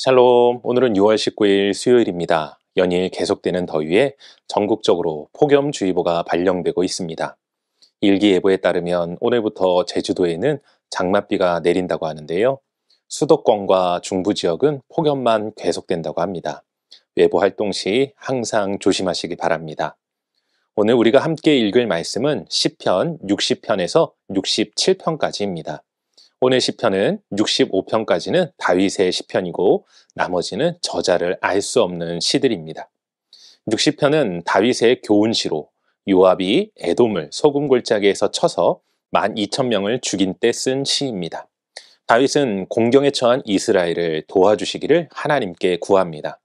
샬롬, 오늘은 6월 19일 수요일입니다. 연일 계속되는 더위에 전국적으로 폭염주의보가 발령되고 있습니다. 일기예보에 따르면 오늘부터 제주도에는 장맛비가 내린다고 하는데요. 수도권과 중부 지역은 폭염만 계속된다고 합니다. 외부 활동 시 항상 조심하시기 바랍니다. 오늘 우리가 함께 읽을 말씀은 시편 60편에서 67편까지입니다. 오늘 시편은 65편까지는 다윗의 시편이고 나머지는 저자를 알 수 없는 시들입니다. 60편은 다윗의 교훈시로 요압이 에돔을 소금 골짜기에서 쳐서 12,000명을 죽인 때 쓴 시입니다. 다윗은 공경에 처한 이스라엘을 도와주시기를 하나님께 구합니다.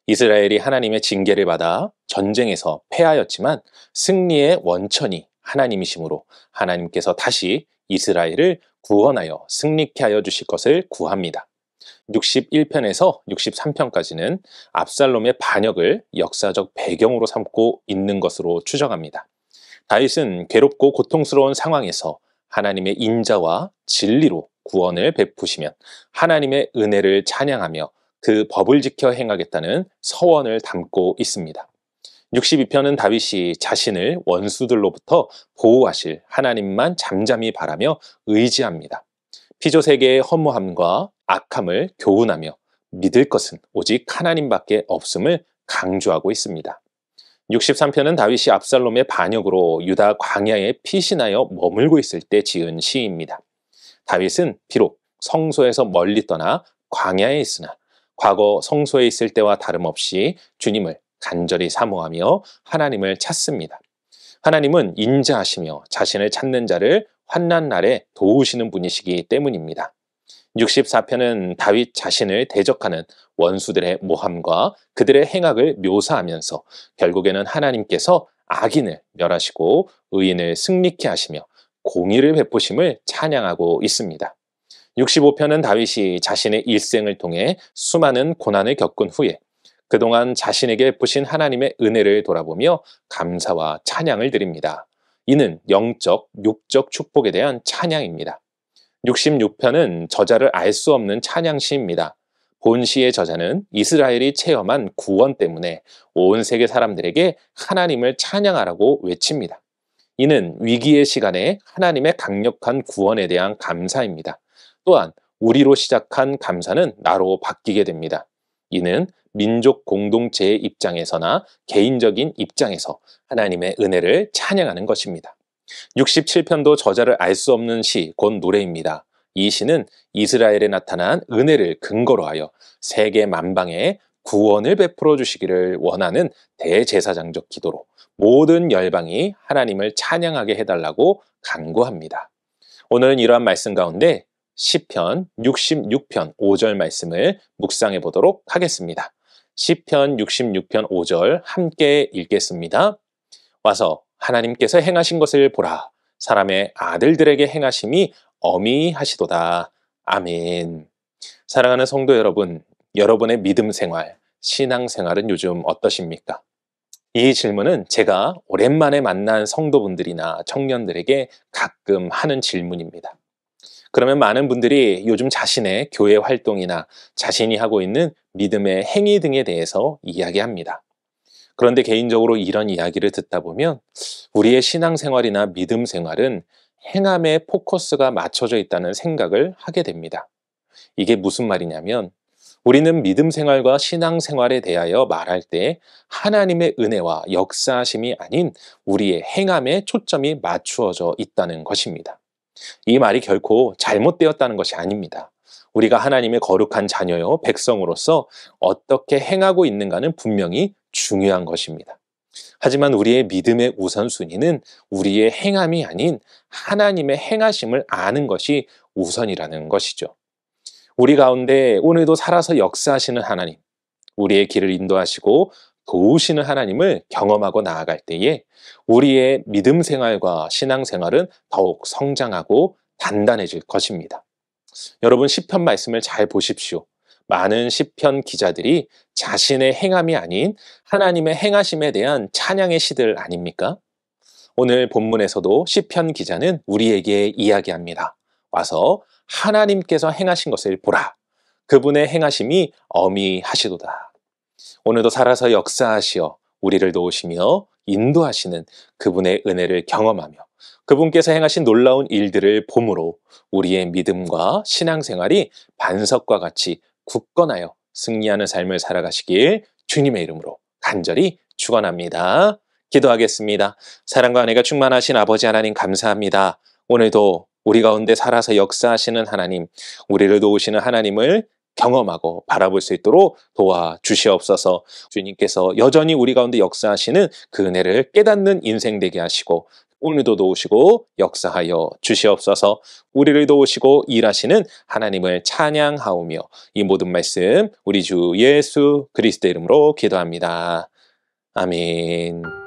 이스라엘이 하나님의 징계를 받아 전쟁에서 패하였지만 승리의 원천이 하나님이시므로 하나님께서 다시 이스라엘을 구원하여 승리케 하여 주실 것을 구합니다. 61편에서 63편까지는 압살롬의 반역을 역사적 배경으로 삼고 있는 것으로 추정합니다. 다윗은 괴롭고 고통스러운 상황에서 하나님의 인자와 진리로 구원을 베푸시면 하나님의 은혜를 찬양하며 그 법을 지켜 행하겠다는 서원을 담고 있습니다. 62편은 다윗이 자신을 원수들로부터 보호하실 하나님만 잠잠히 바라며 의지합니다. 피조세계의 허무함과 악함을 교훈하며 믿을 것은 오직 하나님밖에 없음을 강조하고 있습니다. 63편은 다윗이 압살롬의 반역으로 유다 광야에 피신하여 머물고 있을 때 지은 시입니다. 다윗은 비록 성소에서 멀리 떠나 광야에 있으나 과거 성소에 있을 때와 다름없이 주님을 간절히 사모하며 하나님을 찾습니다. 하나님은 인자하시며 자신을 찾는 자를 환난 날에 도우시는 분이시기 때문입니다. 64편은 다윗 자신을 대적하는 원수들의 모함과 그들의 행악을 묘사하면서 결국에는 하나님께서 악인을 멸하시고 의인을 승리케 하시며 공의를 베푸심을 찬양하고 있습니다. 65편은 다윗이 자신의 일생을 통해 수많은 고난을 겪은 후에 그동안 자신에게 베푸신 하나님의 은혜를 돌아보며 감사와 찬양을 드립니다. 이는 영적, 육적 축복에 대한 찬양입니다. 66편은 저자를 알 수 없는 찬양시입니다. 본 시의 저자는 이스라엘이 체험한 구원 때문에 온 세계 사람들에게 하나님을 찬양하라고 외칩니다. 이는 위기의 시간에 하나님의 강력한 구원에 대한 감사입니다. 또한 우리로 시작한 감사는 나로 바뀌게 됩니다. 이는 민족 공동체의 입장에서나 개인적인 입장에서 하나님의 은혜를 찬양하는 것입니다. 67편도 저자를 알 수 없는 시, 곧 노래입니다. 이 시는 이스라엘에 나타난 은혜를 근거로 하여 세계 만방에 구원을 베풀어 주시기를 원하는 대제사장적 기도로 모든 열방이 하나님을 찬양하게 해달라고 간구합니다. 오늘은 이러한 말씀 가운데 시편 66편 5절 말씀을 묵상해 보도록 하겠습니다. 시편 66편 5절 함께 읽겠습니다. 와서 하나님께서 행하신 것을 보라. 사람의 아들들에게 행하심이 어미하시도다. 아멘. 사랑하는 성도 여러분, 여러분의 믿음 생활, 신앙 생활은 요즘 어떠십니까? 이 질문은 제가 오랜만에 만난 성도분들이나 청년들에게 가끔 하는 질문입니다. 그러면 많은 분들이 요즘 자신의 교회 활동이나 자신이 하고 있는 믿음의 행위 등에 대해서 이야기합니다. 그런데 개인적으로 이런 이야기를 듣다 보면 우리의 신앙생활이나 믿음 생활은 행함에 포커스가 맞춰져 있다는 생각을 하게 됩니다. 이게 무슨 말이냐면 우리는 믿음 생활과 신앙 생활에 대하여 말할 때 하나님의 은혜와 역사하심이 아닌 우리의 행함에 초점이 맞추어져 있다는 것입니다. 이 말이 결코 잘못되었다는 것이 아닙니다. 우리가 하나님의 거룩한 자녀요 백성으로서 어떻게 행하고 있는가는 분명히 중요한 것입니다. 하지만 우리의 믿음의 우선순위는 우리의 행함이 아닌 하나님의 행하심을 아는 것이 우선이라는 것이죠. 우리 가운데 오늘도 살아서 역사하시는 하나님, 우리의 길을 인도하시고 도우시는 하나님을 경험하고 나아갈 때에 우리의 믿음 생활과 신앙 생활은 더욱 성장하고 단단해질 것입니다. 여러분 시편 말씀을 잘 보십시오. 많은 시편 기자들이 자신의 행함이 아닌 하나님의 행하심에 대한 찬양의 시들 아닙니까? 오늘 본문에서도 시편 기자는 우리에게 이야기합니다. 와서 하나님께서 행하신 것을 보라. 그분의 행하심이 어미하시도다. 오늘도 살아서 역사하시어 우리를 도우시며 인도하시는 그분의 은혜를 경험하며 그분께서 행하신 놀라운 일들을 봄으로 우리의 믿음과 신앙생활이 반석과 같이 굳건하여 승리하는 삶을 살아가시길 주님의 이름으로 간절히 축원합니다. 기도하겠습니다. 사랑과 은혜가 충만하신 아버지 하나님 감사합니다. 오늘도 우리 가운데 살아서 역사하시는 하나님, 우리를 도우시는 하나님을 경험하고 바라볼 수 있도록 도와주시옵소서. 주님께서 여전히 우리 가운데 역사하시는 그 은혜를 깨닫는 인생 되게 하시고 오늘도 도우시고 역사하여 주시옵소서. 우리를 도우시고 일하시는 하나님을 찬양하오며 이 모든 말씀 우리 주 예수 그리스도의 이름으로 기도합니다. 아멘.